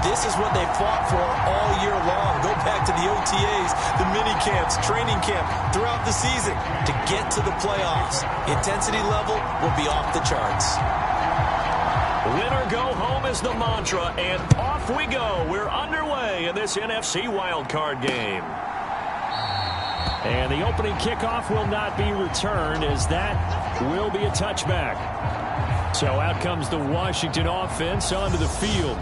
This is what they fought for all year long. Go back to the OTAs, the mini camps, training camp, throughout the season to get to the playoffs. The intensity level will be off the charts. Win or go home is the mantra, and off we go. We're underway in this NFC wildcard game. And the opening kickoff will not be returned, as that will be a touchback. So out comes the Washington offense onto the field.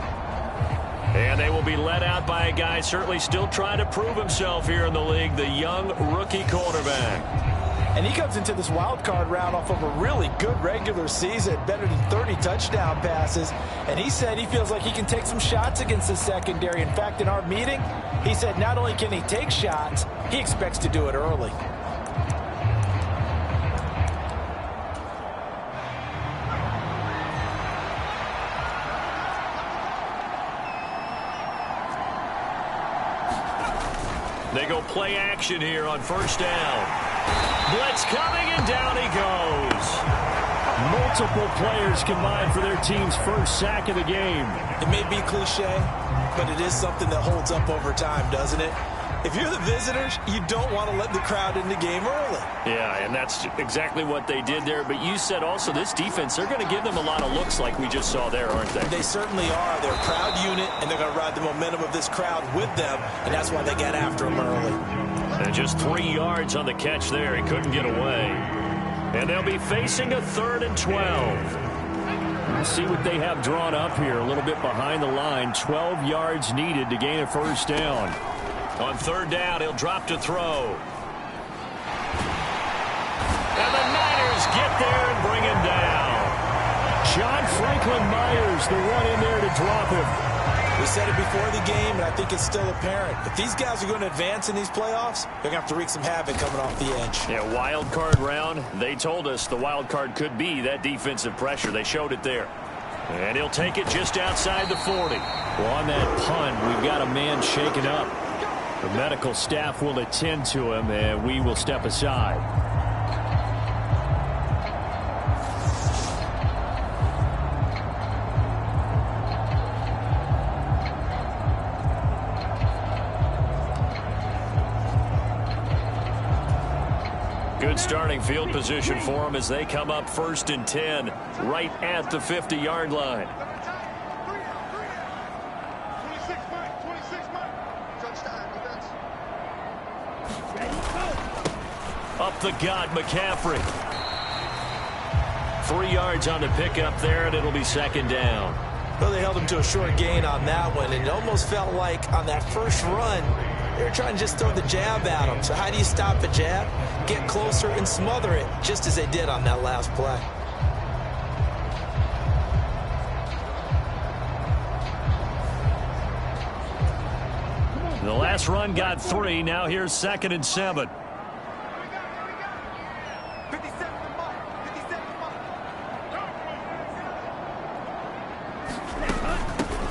And they will be led out by a guy certainly still trying to prove himself here in the league, the young rookie quarterback. And he comes into this wild card round off of a really good regular season, better than 30 touchdown passes. And he said he feels like he can take some shots against the secondary. In fact, in our meeting, he said not only can he take shots, he expects to do it early. They go play action here on first down. Blitz coming, and down he goes. Multiple players combined for their team's first sack of the game. It may be cliche, but it is something that holds up over time, doesn't it? If you're the visitors, you don't want to let the crowd in the game early. Yeah, and that's exactly what they did there. But you said also this defense, they're going to give them a lot of looks like we just saw there, aren't they? They certainly are. They're a proud unit, and they're going to ride the momentum of this crowd with them, and that's why they got after them early. And just 3 yards on the catch there. He couldn't get away. And they'll be facing a 3rd and 12. Let's see what they have drawn up here. A little bit behind the line. 12 yards needed to gain a first down. On 3rd down, he'll drop to throw. And the Niners get there and bring him down. John Franklin Myers, the one in there to drop him. We said it before the game, and I think it's still apparent. If these guys are going to advance in these playoffs, they're going to have to wreak some havoc coming off the edge. Yeah, wild card round. They told us the wild card could be that defensive pressure. They showed it there. And he'll take it just outside the 40. Well, on that punt, we've got a man shaken up. The medical staff will attend to him, and we will step aside. Good starting field position for them as they come up 1st and 10, right at the 50-yard line. Up the gut, McCaffrey. 3 yards on the pickup there, and it'll be 2nd down. Well, they held him to a short gain on that one, and it almost felt like on that first run, they were trying to just throw the jab at him. So how do you stop a jab? Get closer and smother it, just as they did on that last play. The last run got 3. Now here's 2nd and 7.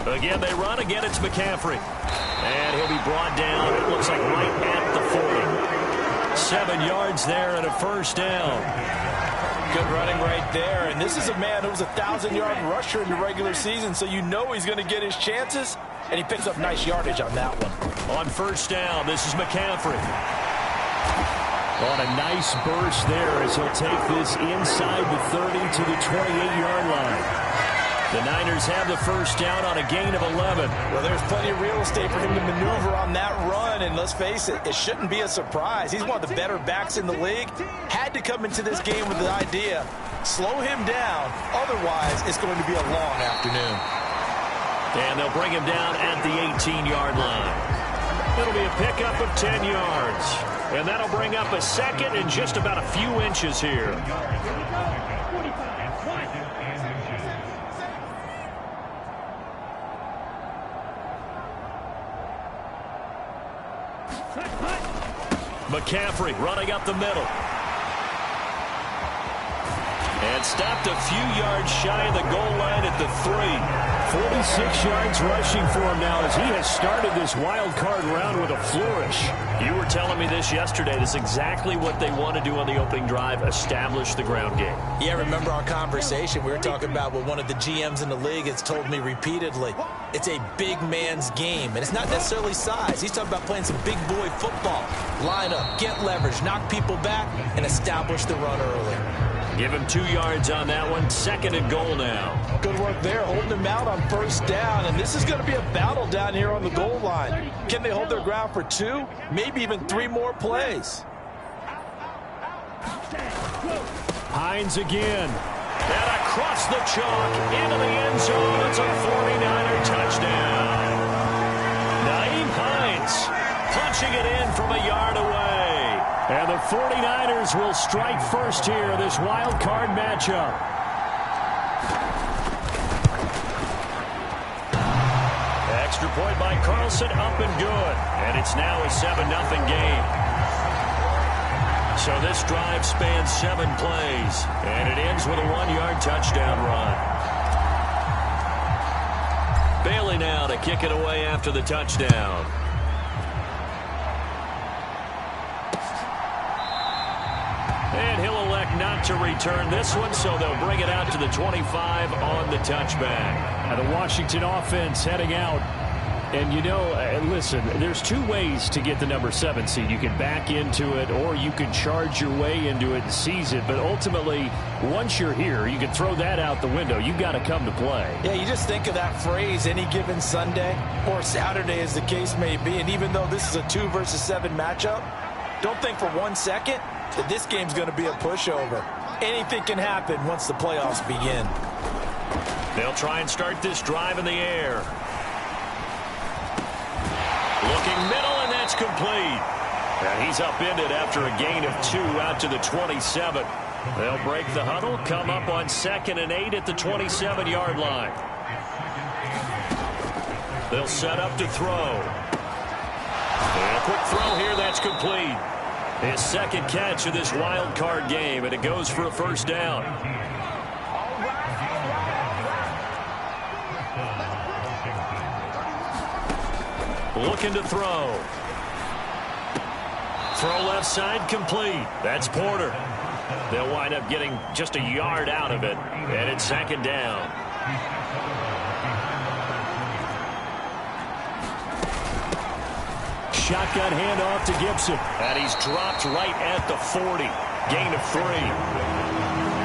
Again, they run. Again, it's McCaffrey. And he'll be brought down, it looks like right at the 40. 7 yards there and a first down. Good running right there. And this is a man who was a 1,000-yard rusher in the regular season, so you know he's going to get his chances. And he picks up nice yardage on that one. On first down, this is McCaffrey. On a nice burst there as he'll take this inside the 30 to the 28-yard line. The Niners have the first down on a gain of 11. Well, there's plenty of real estate for him to maneuver on that run, and let's face it, it shouldn't be a surprise. He's one of the better backs in the league. Had to come into this game with the idea, slow him down, otherwise it's going to be a long afternoon. And they'll bring him down at the 18-yard line. It'll be a pickup of 10 yards. And that'll bring up a 2nd and just about a few inches here. McCaffrey running up the middle. And stopped a few yards shy of the goal line at the 3. 46 yards rushing for him now as he has started this wild card round with a flourish. You were telling me this yesterday. This is exactly what they want to do on the opening drive, establish the ground game. Yeah, remember our conversation. We were talking about what one of the GMs in the league has told me repeatedly. It's a big man's game, and it's not necessarily size. He's talking about playing some big boy football. Line up, get leverage, knock people back, and establish the run early. Give him 2 yards on that one. 2nd and goal now. Good work there, holding him out on 1st down, and this is going to be a battle down here on the goal line. Can they hold their ground for 2, maybe even 3 more plays? Hines again. And across the chalk into the end zone. It's a 49er touchdown. Nyheim Hines punching it in from a yard away. And the 49ers will strike first here, this wild card matchup. Extra point by Carlson, up and good. And it's now a 7-0 game. So this drive spans 7 plays. And it ends with a 1-yard touchdown run. Bailey now to kick it away after the touchdown. And he'll elect not to return this one, so they'll bring it out to the 25 on the touchback. And the Washington offense heading out. And, you know, listen, there's 2 ways to get the number 7 seed. You can back into it, or you can charge your way into it and seize it. But ultimately, once you're here, you can throw that out the window. You've got to come to play. Yeah, you just think of that phrase, any given Sunday or Saturday as the case may be. And even though this is a 2 versus 7 matchup, don't think for 1 second that this game's going to be a pushover. Anything can happen once the playoffs begin. They'll try and start this drive in the air. Looking middle, and that's complete. And he's upended after a gain of 2 out to the 27. They'll break the huddle, come up on 2nd and 8 at the 27-yard line. They'll set up to throw. And a quick throw here, that's complete. His 2nd catch of this wild card game, and it goes for a 1st down. Looking to throw. Throw left side complete. That's Porter. They'll wind up getting just a yard out of it, and it's 2nd down. Shotgun handoff to Gibson. And he's dropped right at the 40. Gain of 3.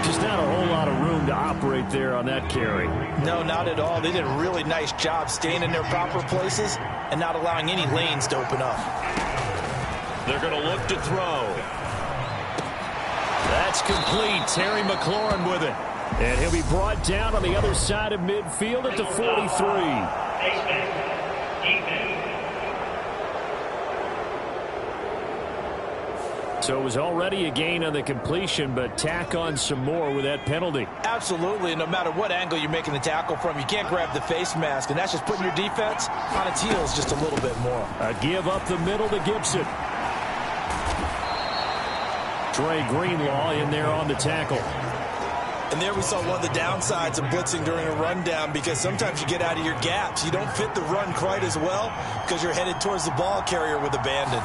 Just not a whole lot of room to operate there on that carry. No, not at all. They did a really nice job staying in their proper places and not allowing any lanes to open up. They're going to look to throw. That's complete. Terry McLaurin with it. And he'll be brought down on the other side of midfield at the 43. So it was already a gain on the completion, but tack on some more with that penalty. Absolutely, and no matter what angle you're making the tackle from, you can't grab the face mask, and that's just putting your defense on its heels just a little bit more. A give up the middle to Gibson. Trey Greenlaw in there on the tackle. And there we saw one of the downsides of blitzing during a rundown, because sometimes you get out of your gaps. You don't fit the run quite as well because you're headed towards the ball carrier with abandon.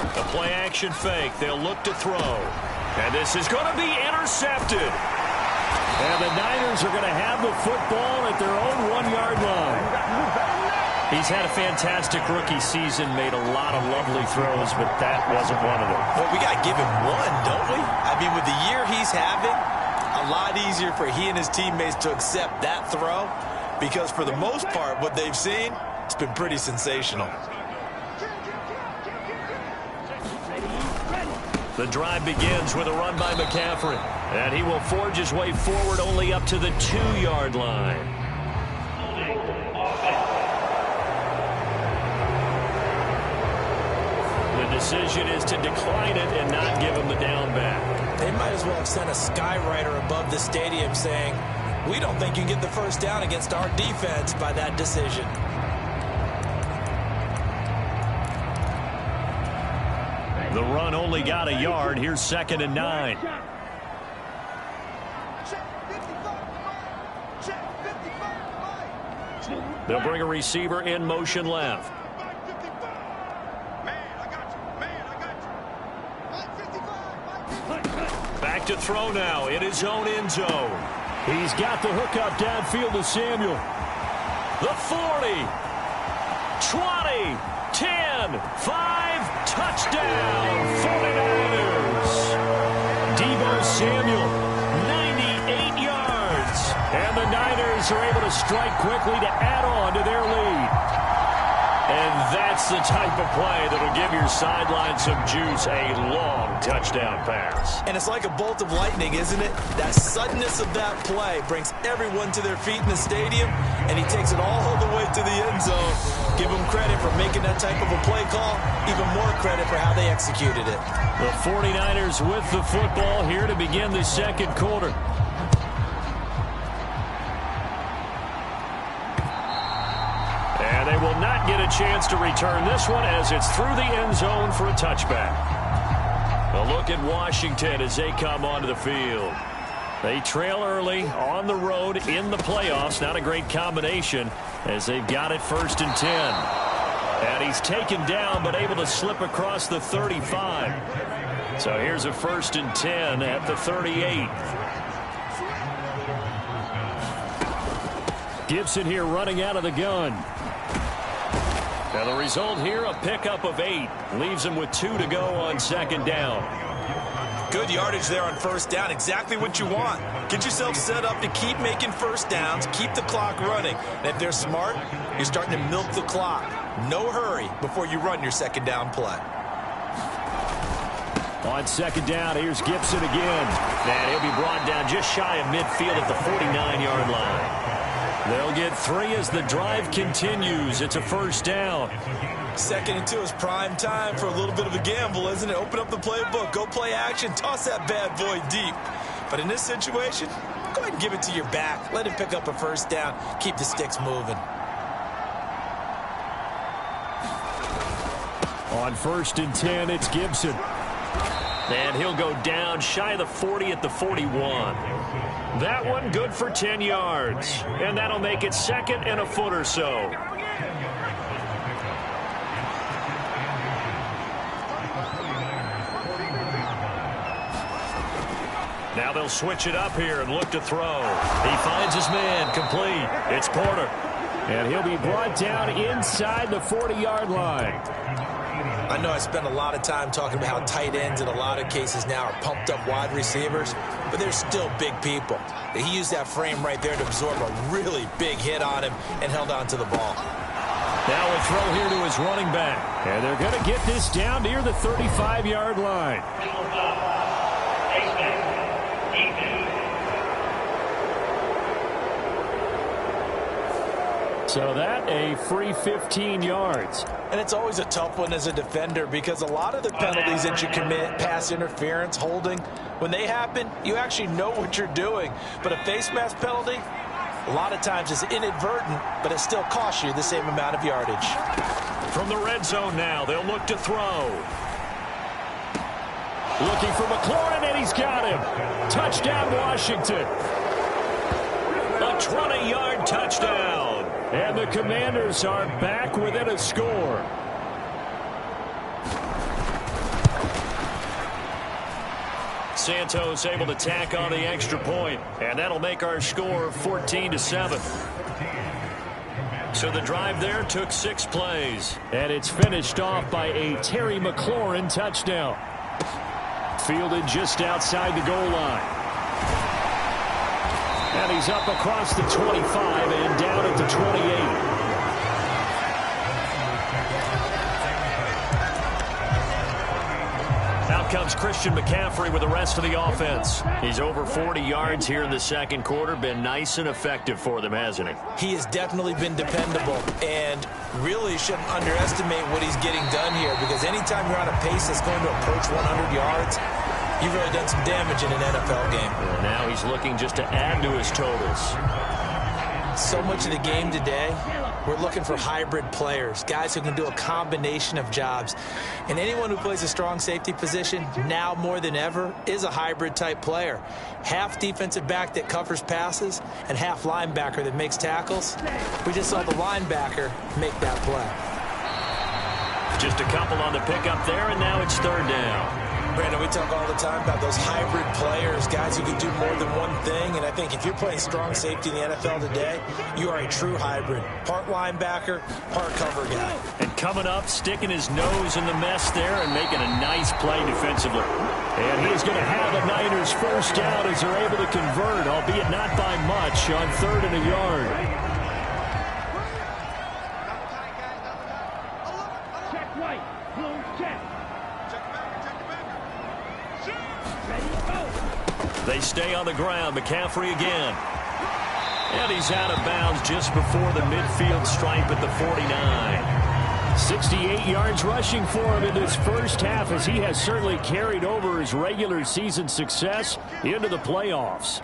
A play-action fake. They'll look to throw. And this is going to be intercepted. And the Niners are going to have the football at their own 1-yard line. He's had a fantastic rookie season, made a lot of lovely throws, but that wasn't one of them. Well, we got to give him one, don't we? I mean, with the year he's having, a lot easier for he and his teammates to accept that throw, because for the most part, what they've seen, it's been pretty sensational. The drive begins with a run by McCaffrey, and he will forge his way forward only up to the 2-yard line. The decision is to decline it and not give him the down back. They might as well have sent a skywriter above the stadium saying, we don't think you can get the first down against our defense by that decision. The run only got a yard. Here's 2nd and 9. They'll bring a receiver in motion left. Back to throw now in his own end zone. He's got the hookup downfield to Samuel. The 40, 20, 10, 5, touchdown, 49ers. Deebo Samuel, 98 yards. And the Niners are able to strike quickly to add on to their lead. And that's the type of play that'll give your sideline some juice, a long touchdown pass. And it's like a bolt of lightning, isn't it? That suddenness of that play brings everyone to their feet in the stadium, and he takes it all the way to the end zone. Give him credit for making that type of a play call, even more credit for how they executed it. The 49ers with the football here to begin the second quarter. And they will not get a chance to return this one as it's through the end zone for a touchback. A look at Washington as they come onto the field. They trail early on the road in the playoffs. Not a great combination as they've got it 1st and 10. And he's taken down but able to slip across the 35. So here's a 1st and 10 at the 38. Gibson here running out of the gun. Now the result here, a pickup of 8. Leaves him with 2 to go on 2nd down. Good yardage there on 1st down. Exactly what you want. Get yourself set up to keep making 1st downs, keep the clock running. And if they're smart, you're starting to milk the clock. No hurry before you run your 2nd down play. On 2nd down, here's Gibson again. And he'll be brought down just shy of midfield at the 49-yard line. They'll get 3 as the drive continues. It's a 1st down. 2nd and 2 is prime time for a little bit of a gamble, isn't it? Open up the playbook, go play action, toss that bad boy deep. But in this situation, go ahead and give it to your back. Let him pick up a 1st down. Keep the sticks moving. On 1st and 10, it's Gibson. And he'll go down shy of the 40 at the 41. That one good for 10 yards. And that'll make it 2nd and a foot or so. Now they'll switch it up here and look to throw. He finds his man, complete. It's Porter. And he'll be brought down inside the 40-yard line. I know I spent a lot of time talking about how tight ends in a lot of cases now are pumped up wide receivers, but they're still big people. He used that frame right there to absorb a really big hit on him and held on to the ball. Now a throw here to his running back. And they're going to get this down near the 35-yard line. So that a free 15 yards. And it's always a tough one as a defender because a lot of the penalties that you commit, pass interference, holding, when they happen, you actually know what you're doing. But a face mask penalty, a lot of times is inadvertent, but it still costs you the same amount of yardage. From the red zone now, they'll look to throw. Looking for McLaurin, and he's got him. Touchdown, Washington. A 20-yard touchdown. And the Commanders are back within a score. Santos able to tack on the extra point, and that'll make our score 14-7. So the drive there took 6 plays. And it's finished off by a Terry McLaurin touchdown. Fielded just outside the goal line. And he's up across the 25 and down at the 28. Out comes Christian McCaffrey with the rest of the offense. He's over 40 yards here in the second quarter. Been nice and effective for them, hasn't he? He has definitely been dependable and really shouldn't underestimate what he's getting done here because anytime you're on a pace that's going to approach 100 yards, you've really done some damage in an NFL game. And now he's looking just to add to his totals. so much of the game today, we're looking for hybrid players, guys who can do a combination of jobs. And anyone who plays a strong safety position, now more than ever, is a hybrid-type player. Half defensive back that covers passes and half linebacker that makes tackles. We just saw the linebacker make that play. Just a couple on the pickup there, and now it's third down. Brandon, we talk all the time about those hybrid players, guys who can do more than one thing. And I think if you're playing strong safety in the NFL today, you are a true hybrid. Part linebacker, part cover guy. And coming up, sticking his nose in the mess there and making a nice play defensively. And he is going to have a Niners first down as they're able to convert, albeit not by much, on 3rd and a yard. They stay on the ground. McCaffrey again. And he's out of bounds just before the midfield stripe at the 49. 68 yards rushing for him in this first half, as he has certainly carried over his regular season success into the playoffs.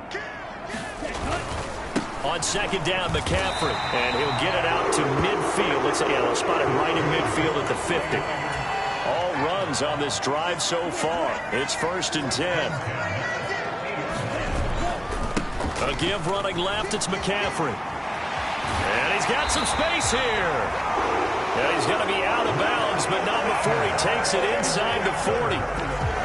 On second down, McCaffrey. And he'll get it out to midfield. Let's spot it right in midfield at the 50. All runs on this drive so far. It's 1st and 10. A give running left, it's McCaffrey. And he's got some space here. And he's going to be out of bounds, but not before he takes it inside the 40.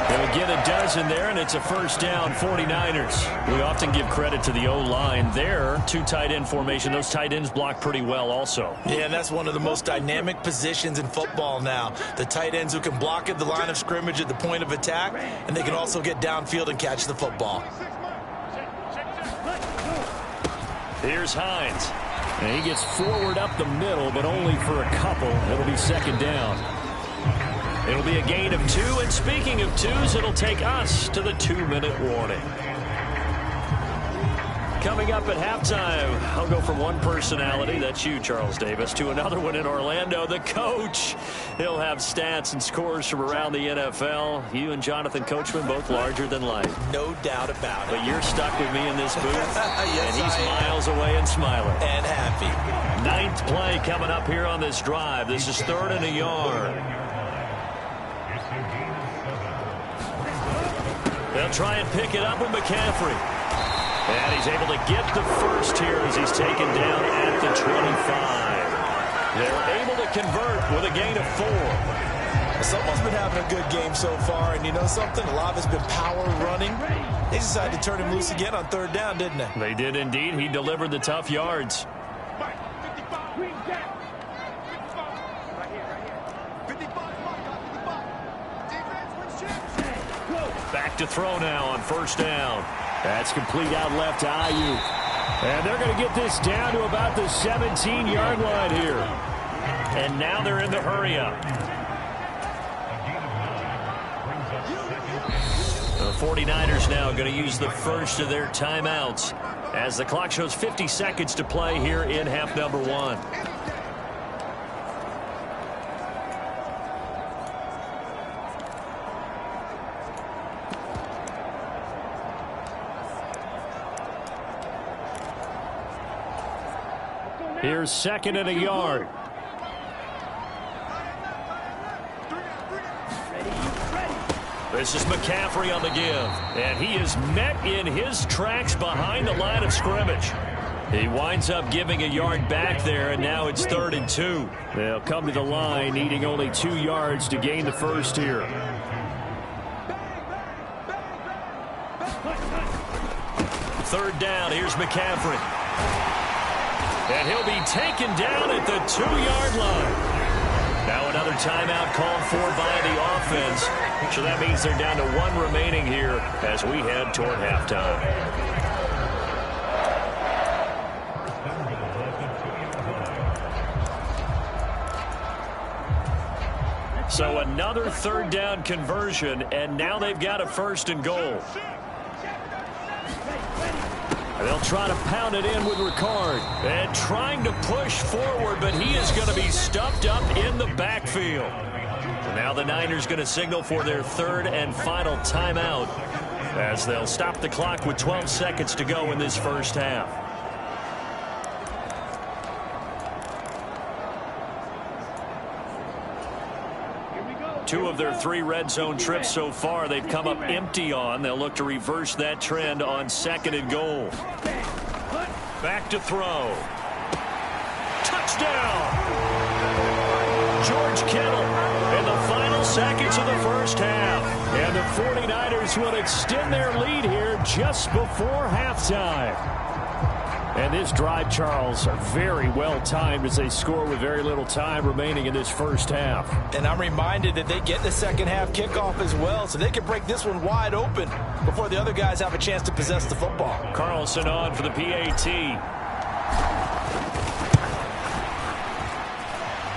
He'll get a dozen there, and it's a first down, 49ers. We often give credit to the O-line there. 2 tight end formation. Those tight ends block pretty well also. Yeah, and that's one of the most dynamic positions in football now. The tight ends who can block at the line of scrimmage at the point of attack, and they can also get downfield and catch the football. Here's Hines. And he gets forward up the middle, but only for a couple. It'll be second down. It'll be a gain of 2. And speaking of 2s, it'll take us to the 2-minute warning. Coming up at halftime, I'll go from one personality, that's you, Charles Davis, to another one in Orlando, the coach. He'll have stats and scores from around the NFL. You and Jonathan Coachman, both larger than life. No doubt about it. But you're stuck with me in this booth, yes, and he's miles away and smiling. And happy. 9th play coming up here on this drive. This is 3rd and a yard. They'll try and pick it up with McCaffrey. And he's able to get the first here as he's taken down at the 25. They're able to convert with a gain of 4. Someone's been having a good game so far, and you know something? A lot of it's been power running. They decided to turn him loose again on 3rd down, didn't they? They did indeed. He delivered the tough yards. Back to throw now on 1st down. That's complete out left to Ayuk. And they're going to get this down to about the 17-yard line here. And now they're in the hurry-up. The 49ers now going to use the first of their timeouts as the clock shows 50 seconds to play here in half number 1. Here's 2nd and a yard. This is McCaffrey on the give. And he is met in his tracks behind the line of scrimmage. He winds up giving a yard back there, and now it's 3rd and 2. They'll come to the line, needing only 2 yards to gain the first here. Third down, here's McCaffrey. And he'll be taken down at the 2-yard line. Now another timeout called for by the offense. So that means they're down to 1 remaining here as we head toward halftime. So another 3rd down conversion, and now they've got a 1st and goal. They'll try to pound it in with Ricard. And trying to push forward, but he is going to be stuffed up in the backfield. And now the Niners going to signal for their 3rd and final timeout as they'll stop the clock with 12 seconds to go in this first half. 2 of their 3 red zone trips so far, they've come up empty on. They'll look to reverse that trend on 2nd and goal. Back to throw. Touchdown! George Kittle in the final seconds of the first half. And the 49ers will extend their lead here just before halftime. And this drive, Charles, very well timed as they score with very little time remaining in this first half. And I'm reminded that they get the second half kickoff as well, so they can break this one wide open before the other guys have a chance to possess the football. Carlson on for the PAT.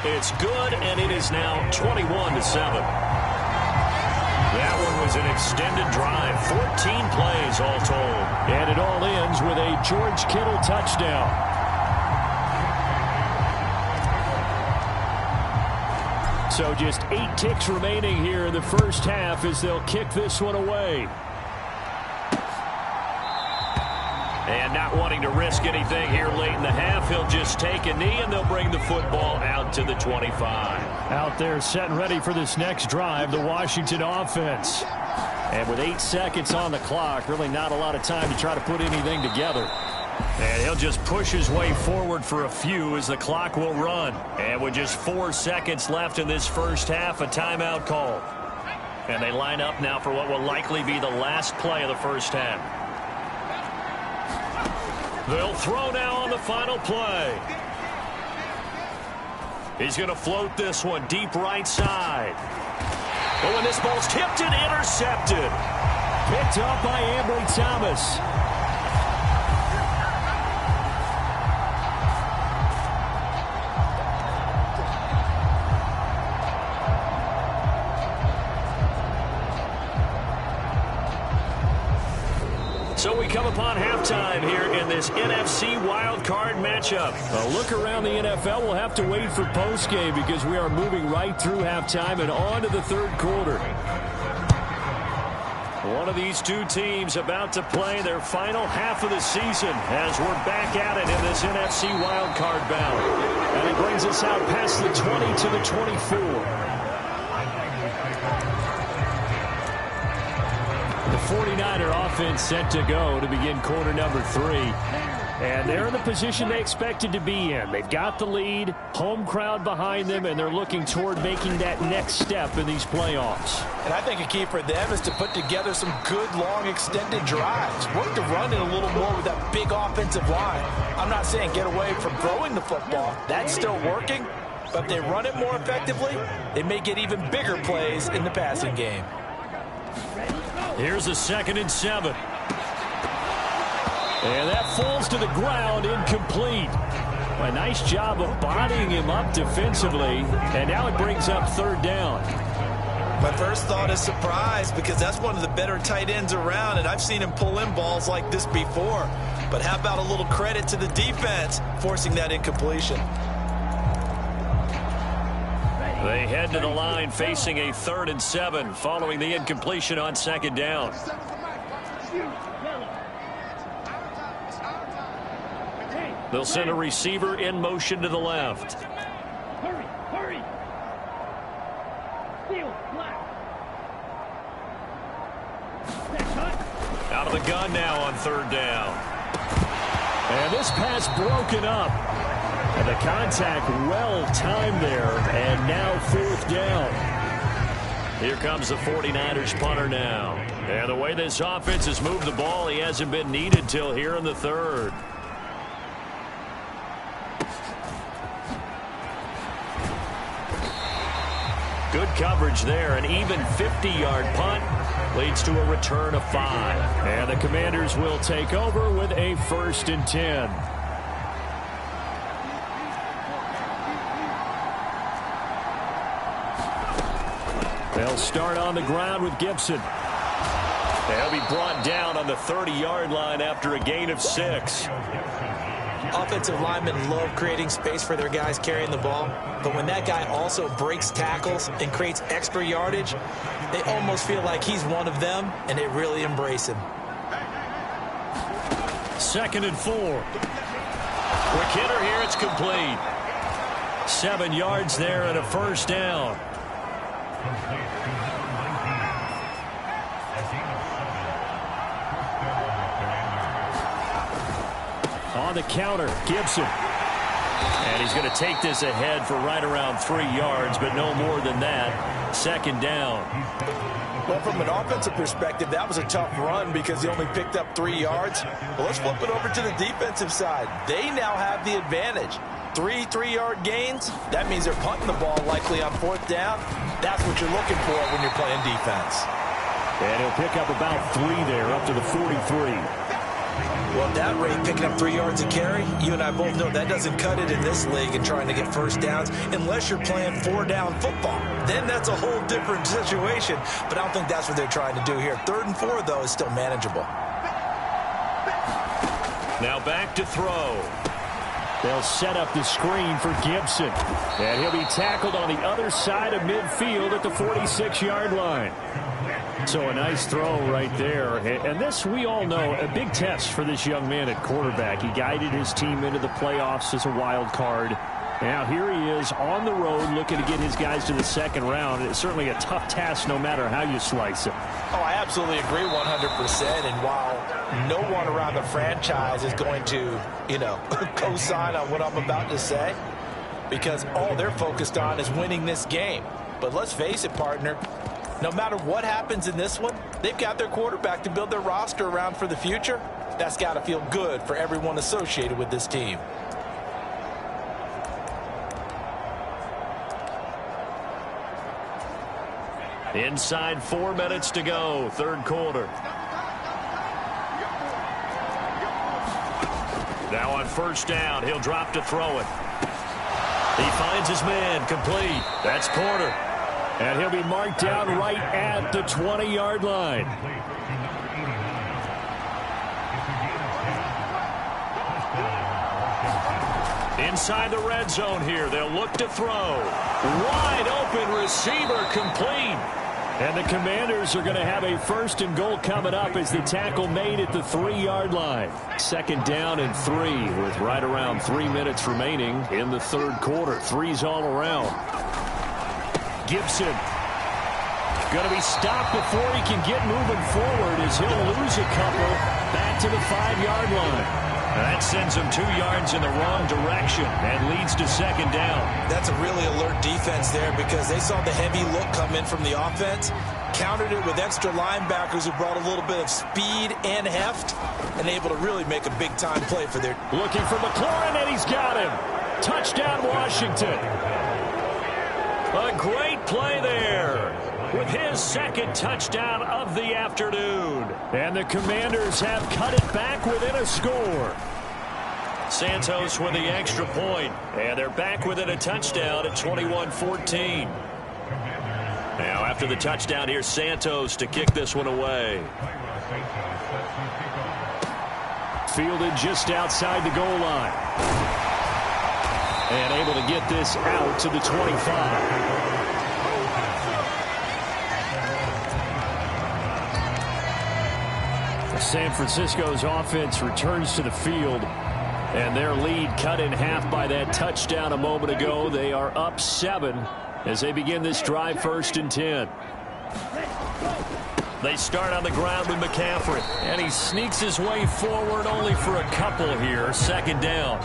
It's good, and it is now 21-7. That one was an extended drive, 14 plays all told. And it all ends with a George Kittle touchdown. So just 8 ticks remaining here in the first half as they'll kick this one away. And not wanting to risk anything here late in the half, he'll just take a knee, and they'll bring the football out to the 25. Out there set and ready for this next drive, the Washington offense. And with 8 seconds on the clock, really not a lot of time to try to put anything together. And he'll just push his way forward for a few as the clock will run. And with just 4 seconds left in this first half, a timeout call. And they line up now for what will likely be the last play of the first half. They'll throw now on the final play. He's going to float this one deep right side. But when this ball's tipped and intercepted. Picked up by Ambry Thomas. So we come upon halftime here in this NFC wildcard matchup. A look around the NFL, we'll have to wait for postgame because we are moving right through halftime and on to the third quarter. One of these two teams about to play their final half of the season as we're back at it in this NFC wildcard bout. And it brings us out past the 20 to the 24. The 49er offense set to go to begin quarter number 3. And they're in the position they expected to be in. They've got the lead, home crowd behind them, and they're looking toward making that next step in these playoffs. And I think a key for them is to put together some good, long, extended drives. Work the run in a little more with that big offensive line. I'm not saying get away from throwing the football. That's still working. But if they run it more effectively, they may get even bigger plays in the passing game. Here's a 2nd and 7. And that falls to the ground, incomplete. A nice job of bodying him up defensively, and now it brings up 3rd down. My first thought is surprise because that's one of the better tight ends around, and I've seen him pull in balls like this before. But how about a little credit to the defense forcing that incompletion? They head to the line facing a 3rd and 7 following the incompletion on 2nd down. They'll send a receiver in motion to the left. Hurry. Steal, black. Out of the gun now on 3rd down. And this pass broken up. And the contact well timed there. And now 4th down. Here comes the 49ers punter now. And the way this offense has moved the ball, he hasn't been needed till here in the 3rd. Good coverage there. An even 50-yard punt leads to a return of 5. And the Commanders will take over with a 1st and 10. They'll start on the ground with Gibson. They'll be brought down on the 30-yard line after a gain of 6. Offensive linemen love creating space for their guys carrying the ball, but when that guy also breaks tackles and creates extra yardage, they almost feel like he's one of them, and they really embrace him. 2nd and 4. Quick hitter here, it's complete. 7 yards there and a 1st down. On the counter, Gibson. And he's going to take this ahead for right around 3 yards, but no more than that. Second down. Well, from an offensive perspective, that was a tough run because he only picked up 3 yards. Well, let's flip it over to the defensive side. They now have the advantage. 3 3-yard gains. That means they're punting the ball likely on 4th down. That's what you're looking for when you're playing defense. And he'll pick up about 3 there, up to the 43. Well, at that rate, picking up 3 yards a carry, you and I both know that doesn't cut it in this league and trying to get first downs unless you're playing 4-down football. Then that's a whole different situation, but I don't think that's what they're trying to do here. 3rd and 4, though, is still manageable. Now back to throw. They'll set up the screen for Gibson. And he'll be tackled on the other side of midfield at the 46-yard line. So a nice throw right there. And this, we all know, a big test for this young man at quarterback. He guided his team into the playoffs as a wild card. Now here he is on the road looking to get his guys to the 2nd round. It's certainly a tough task no matter how you slice it. Oh, I absolutely agree 100%. And while no one around the franchise is going to, co-sign on what I'm about to say, because all they're focused on is winning this game. But let's face it, partner, no matter what happens in this one, they've got their quarterback to build their roster around for the future. That's got to feel good for everyone associated with this team. Inside 4 minutes to go, 3rd quarter. Now on 1st down, he'll drop to throw it. He finds his man, complete. That's Porter. And he'll be marked down right at the 20-yard line. Inside the red zone here, they'll look to throw. Wide open receiver, complete. And the Commanders are going to have a 1st and goal coming up as the tackle made at the 3-yard line. 2nd down and 3 with right around 3 minutes remaining in the 3rd quarter. 3's all around. Gibson going to be stopped before he can get moving forward as he'll lose a couple back to the 5-yard line. That sends him 2 yards in the wrong direction and leads to 2nd down. That's a really alert defense there because they saw the heavy look come in from the offense, countered it with extra linebackers who brought a little bit of speed and heft, and able to really make a big-time play for their... Looking for McLaurin, and he's got him. Touchdown, Washington. A great play there with his 2nd touchdown of the afternoon. And the Commanders have cut it back within a score. Santos with the extra point. And they're back within a touchdown at 21-14. Now after the touchdown, here's Santos to kick this one away. Fielded just outside the goal line. And able to get this out to the 25. San Francisco's offense returns to the field, and their lead cut in half by that touchdown a moment ago. They are up 7 as they begin this drive, 1st and 10. They start on the ground with McCaffrey, and he sneaks his way forward only for a couple here. 2nd down.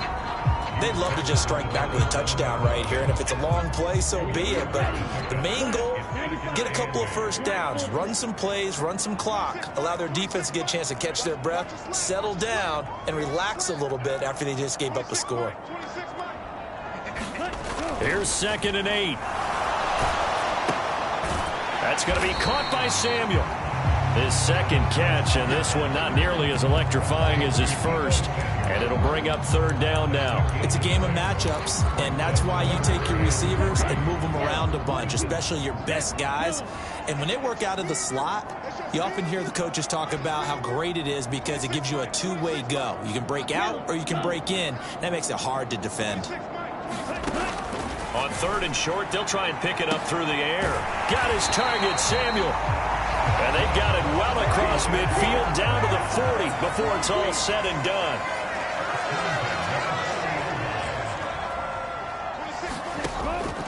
They'd love to just strike back with a touchdown right here, and if it's a long play, so be it. But the main goal, get a couple of 1st downs, run some plays, run some clock, allow their defense to get a chance to catch their breath, settle down, and relax a little bit after they just gave up a score. Here's 2nd and 8. That's going to be caught by Samuel. His 2nd catch, and this one not nearly as electrifying as his 1st. And it'll bring up 3rd down now. It's a game of matchups, and that's why you take your receivers and move them around a bunch, especially your best guys. And when they work out of the slot, you often hear the coaches talk about how great it is because it gives you a 2-way go. You can break out or you can break in. That makes it hard to defend. On 3rd and short, they'll try and pick it up through the air. Got his target, Samuel. And they've got it well across midfield down to the 40 before it's all said and done.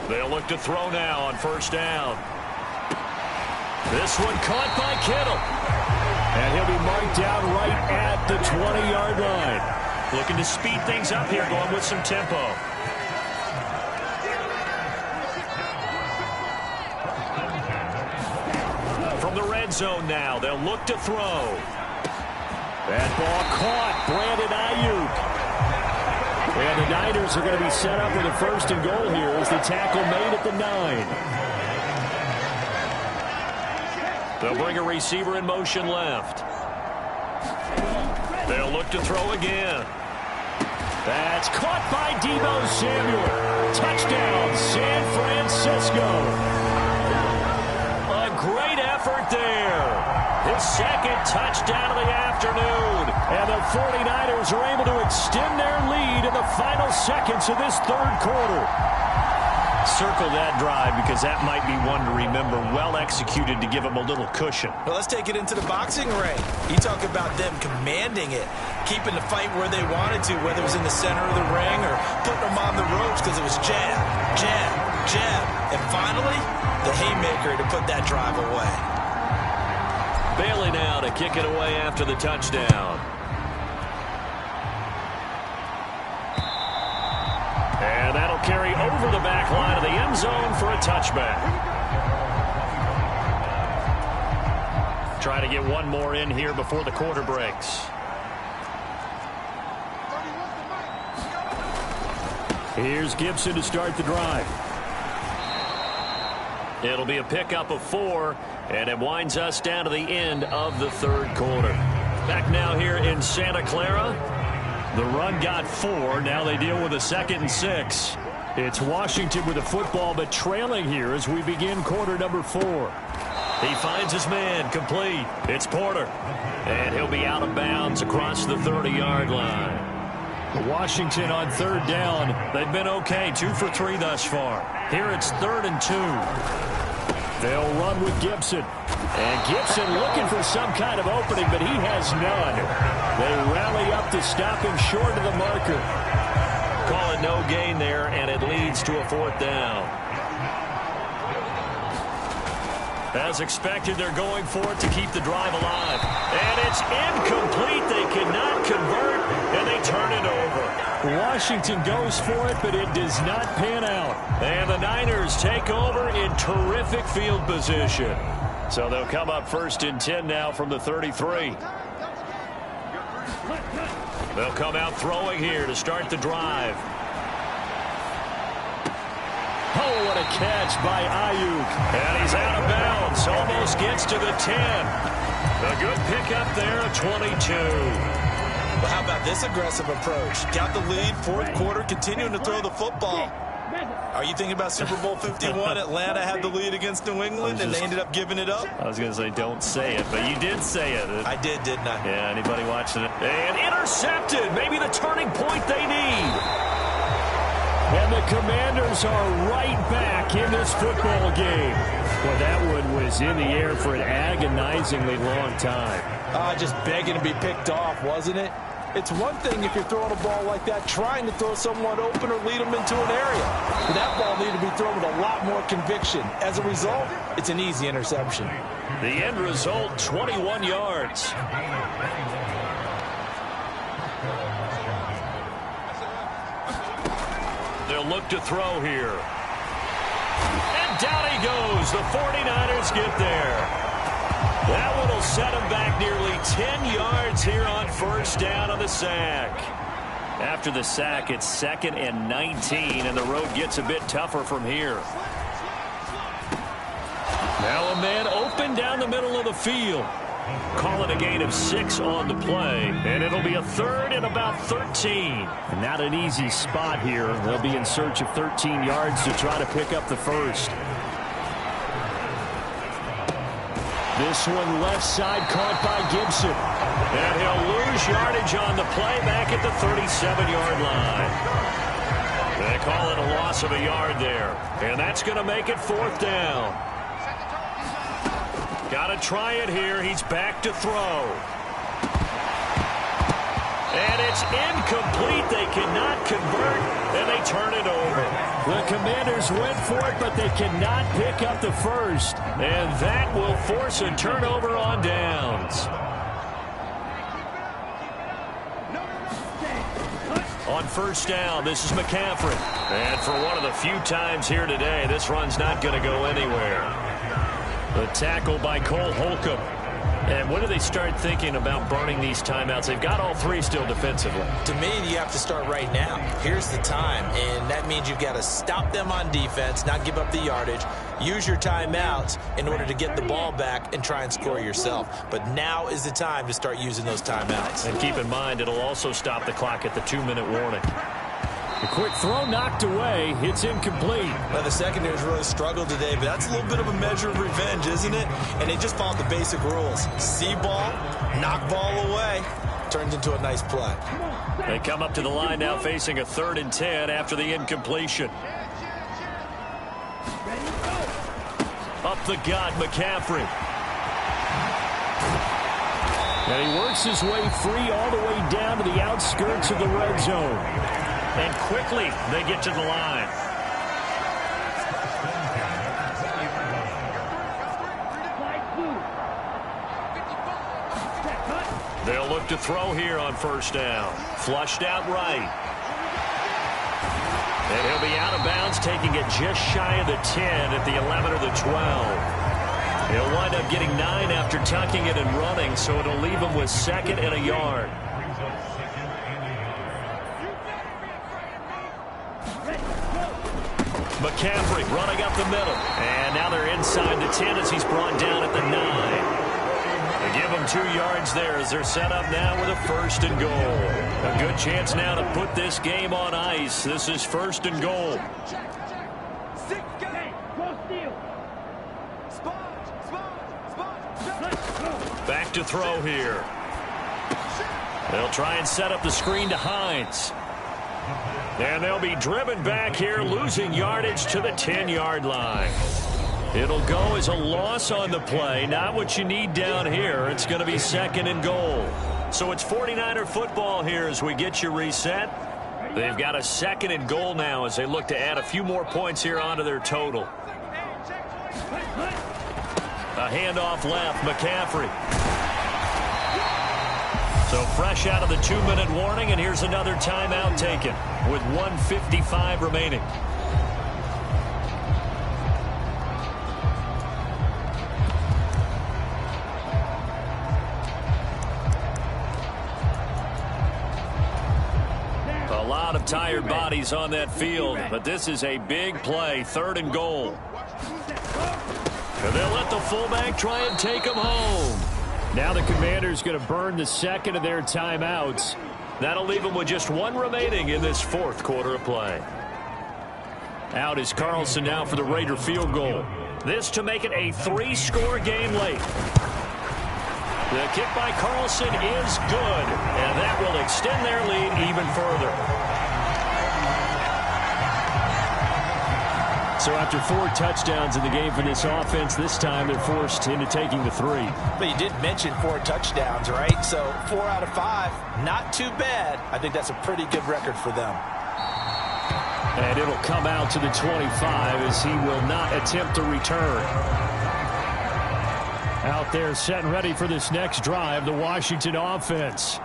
They'll look to throw now on 1st down. This one caught by Kittle. And he'll be marked down right at the 20-yard line. Looking to speed things up here, going with some tempo. From the red zone now, they'll look to throw. That ball caught. Brandon Ayuk. And the Niners are going to be set up with a first and goal here as the tackle made at the 9. They'll bring a receiver in motion left. They'll look to throw again. That's caught by Deebo Samuel. Touchdown, San Francisco. A great effort there. His second touchdown of the afternoon. And the 49ers are able to extend their lead in the final seconds of this third quarter. Circle that drive because that might be one to remember. Well executed to give him a little cushion. Well, let's take it into the boxing ring. You talk about them commanding it, keeping the fight where they wanted to, whether it was in the center of the ring or putting them on the ropes because it was jab, jab, jab. And finally, the haymaker to put that drive away. Bailey now to kick it away after the touchdown. And that'll carry over the back line of the end zone for a touchback. Try to get one more in here before the quarter breaks. Here's Gibson to start the drive. It'll be a pickup of 4, and it winds us down to the end of the third quarter. Back now here in Santa Clara. The run got 4. Now they deal with a 2nd and 6. It's Washington with the football, but trailing here as we begin quarter number 4. He finds his man complete. It's Porter. And he'll be out of bounds across the 30-yard line. Washington on third down. They've been okay. 2 for 3 thus far. Here it's 3rd and 2. They'll run with Gibson. And Gibson looking for some kind of opening, but he has none. They rally up to stop him short of the marker. Call it no gain there, and it leads to a 4th down. As expected, they're going for it to keep the drive alive. And it's incomplete. They cannot convert, and they turn it over. Washington goes for it, but it does not pan out. And the Niners take over in terrific field position. So they'll come up 1st and 10 now from the 33. They'll come out throwing here to start the drive. Oh, what a catch by Ayuk. And he's out of bounds. Almost gets to the 10. A good pickup there at 22. Well, how about this aggressive approach? Got the lead, 4th quarter, continuing to throw the football. Are you thinking about Super Bowl 51? Atlanta had the lead against New England, and they ended up giving it up? I was going to say, don't say it, but you did say it. I did, didn't I? Yeah, anybody watching it? And intercepted. Maybe the turning point they need. And the Commanders are right back in this football game. Well, that one was in the air for an agonizingly long time. Just begging to be picked off, wasn't it? It's one thing if you're throwing a ball like that, trying to throw someone open or lead them into an area. But that ball needed to be thrown with a lot more conviction. As a result, it's an easy interception. The end result, 21 yards. They'll look to throw here. And down he goes. The 49ers get there. That one will set him back nearly 10 yards here on 1st down on the sack. After the sack, it's 2nd and 19, and the road gets a bit tougher from here. Now a man open down the middle of the field. Call it a gain of 6 on the play, and it'll be a 3rd and about 13. And not an easy spot here. They'll be in search of 13 yards to try to pick up the first. This one left side caught by Gibson. And he'll lose yardage on the play back at the 37-yard line. They call it a loss of a yard there. And that's going to make it 4th down. Got to try it here. He's back to throw. And it's incomplete. They cannot convert, and they turn it over. The Commanders went for it, but they cannot pick up the first. And that will force a turnover on downs. On first down, this is McCaffrey. And for one of the few times here today, this run's not going to go anywhere. The tackle by Cole Holcomb. And when do they start thinking about burning these timeouts? They've got all three still defensively. To me, you have to start right now. Here's the time, and that means you've got to stop them on defense, not give up the yardage, use your timeouts in order to get the ball back and try and score yourself. But now is the time to start using those timeouts. And keep in mind, it'll also stop the clock at the 2-minute warning. A quick throw knocked away. It's incomplete. Well, the secondary's really struggled today, but that's a little bit of a measure of revenge, isn't it? And they just followed the basic rules. See ball, knock ball away. Turns into a nice play. They come up to the line now facing a 3rd and 10 after the incompletion. Up the gut, McCaffrey. And he works his way free all the way down to the outskirts of the red zone. And quickly, they get to the line. They'll look to throw here on first down. Flushed out right. And he'll be out of bounds, taking it just shy of the 10 at the 11 or the 12. He'll wind up getting 9 after tucking it and running, so it'll leave him with 2nd and a yard. McCaffrey running up the middle. And now they're inside the 10 as he's brought down at the 9. They give him 2 yards there as they're set up now with a 1st and goal. A good chance now to put this game on ice. This is 1st and goal. Back to throw here. They'll try and set up the screen to Hines. And they'll be driven back here, losing yardage to the 10-yard line. It'll go as a loss on the play. Not what you need down here. It's going to be 2nd and goal. So it's 49er football here as we get you reset. They've got a 2nd and goal now as they look to add a few more points here onto their total. A handoff left, McCaffrey. So fresh out of the 2-minute warning, and here's another timeout taken with 1:55 remaining. A lot of tired bodies on that field, but this is a big play, 3rd and goal. And they'll let the fullback try and take him home. Now the Commanders going to burn the 2nd of their timeouts. That'll leave them with just 1 remaining in this 4th quarter of play. Out is Carlson now for the Raider field goal. This to make it a 3-score game late. The kick by Carlson is good, and that will extend their lead even further. So after 4 touchdowns in the game for this offense, this time they're forced into taking the 3. But you did mention 4 touchdowns, right? So 4 out of 5, not too bad. I think that's a pretty good record for them. And it'll come out to the 25 as he will not attempt to return. Out there set and ready for this next drive, the Washington offense.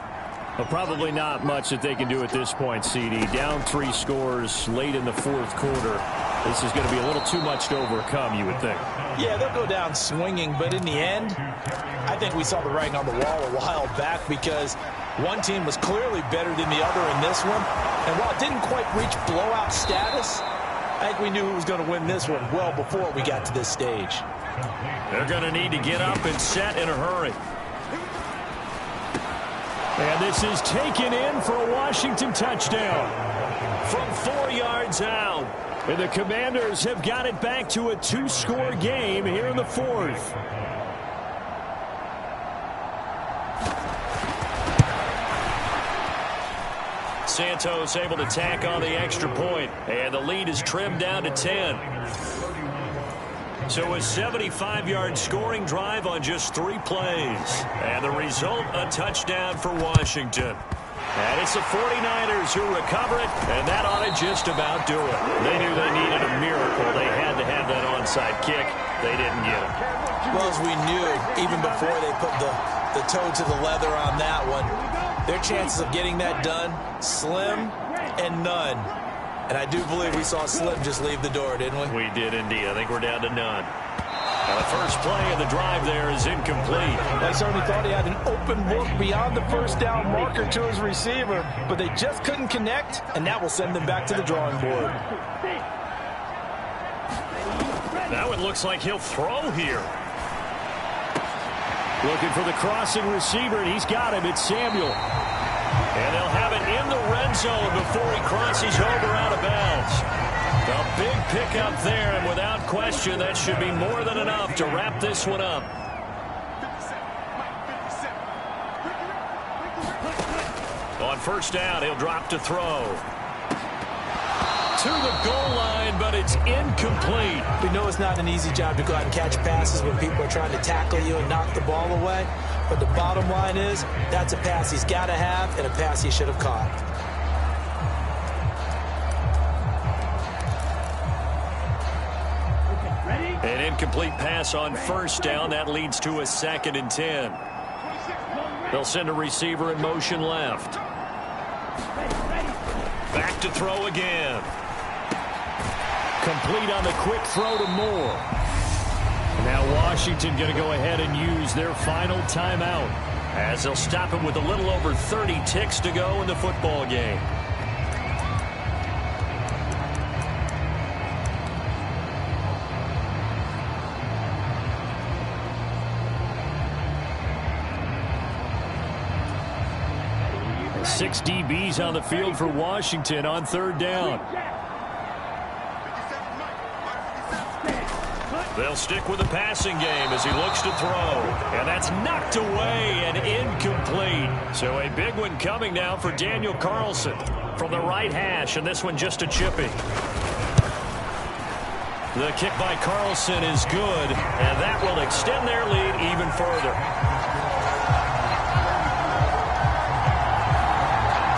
But probably not much that they can do at this point, CD. Down 3 scores late in the 4th quarter. This is going to be a little too much to overcome, you would think. Yeah, they'll go down swinging, but in the end, I think we saw the writing on the wall a while back because one team was clearly better than the other in this one. And while it didn't quite reach blowout status, I think we knew who was going to win this one well before we got to this stage. They're going to need to get up and set in a hurry. And this is taken in for a Washington touchdown. From 4 yards out. And the Commanders have got it back to a 2-score game here in the 4th. Santos able to tack on the extra point, and the lead is trimmed down to 10. So a 75-yard scoring drive on just 3 plays. And the result, a touchdown for Washington. And it's the 49ers who recover it, and that ought to just about do it. They knew they needed a miracle. They had to have that onside kick. They didn't get it. Well, as we knew, even before they put the toe to the leather on that one, their chances of getting that done, slim and none. And I do believe we saw Slim just leave the door, didn't we? We did indeed. I think we're down to none. Now the first play of the drive there is incomplete. They certainly thought he had an open look beyond the first down marker to his receiver, but they just couldn't connect, and that will send them back to the drawing board. Now it looks like he'll throw here. Looking for the crossing receiver, and he's got him. It's Samuel. And they'll have it in the red zone before he crosses over out of bounds. A big pickup there, and without question, that should be more than enough to wrap this one up. On first down, he'll drop to throw. To the goal line, but it's incomplete. We know it's not an easy job to go out and catch passes when people are trying to tackle you and knock the ball away. But the bottom line is, that's a pass he's got to have and a pass he should have caught. An incomplete pass on first down. That leads to a 2nd and 10. They'll send a receiver in motion left. Back to throw again. Complete on the quick throw to Moore. Now Washington going to go ahead and use their final timeout, as they'll stop him with a little over 30 ticks to go in the football game. Six DBs on the field for Washington on third down. They'll stick with the passing game as he looks to throw. And that's knocked away and incomplete. So a big one coming now for Daniel Carlson from the right hash, and this one just a chippy. The kick by Carlson is good, and that will extend their lead even further.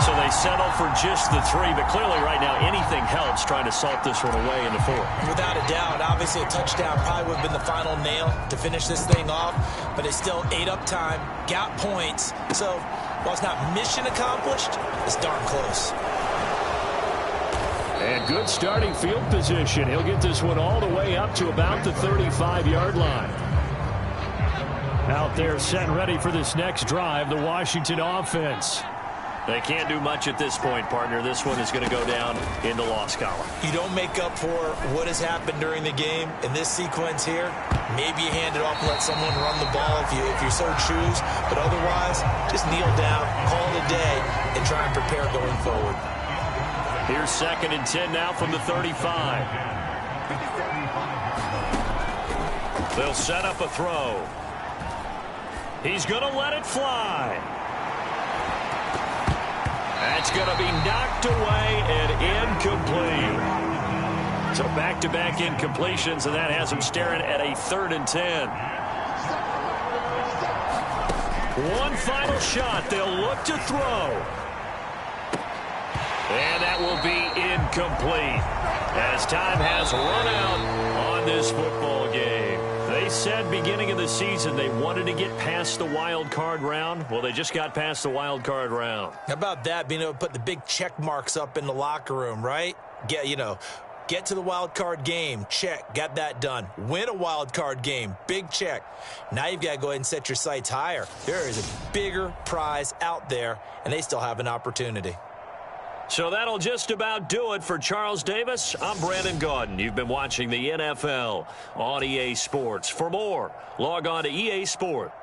So they settle for just the 3, but clearly right now anything helps trying to salt this one away in the 4th. Without a doubt, obviously a touchdown probably would have been the final nail to finish this thing off, but it's still ate up time, got points. So while it's not mission accomplished, it's darn close. And good starting field position. He'll get this one all the way up to about the 35-yard line. Out there set and ready for this next drive, the Washington offense. They can't do much at this point, partner. This one is going to go down in the loss column. You don't make up for what has happened during the game in this sequence here. Maybe you hand it off and let someone run the ball if you so choose. But otherwise, just kneel down, call it a day, and try and prepare going forward. Here's 2nd and 10 now from the 35. They'll set up a throw. He's going to let it fly. That's going to be knocked away and incomplete. So back-to-back incompletions, and that has him staring at a 3rd and 10. One final shot. They'll look to throw. And that will be incomplete as time has run out on this football game. They said beginning of the season they wanted to get past the wild card round. Well, they just got past the wild card round. How about that, being able to put the big check marks up in the locker room, right? Get to the wild card game, check, got that done. Win a wild card game, big check. Now you've got to go ahead and set your sights higher. There is a bigger prize out there, and they still have an opportunity. So that'll just about do it for Charles Davis. I'm Brandon Gaudin. You've been watching the NFL on EA Sports. For more, log on to EA Sports.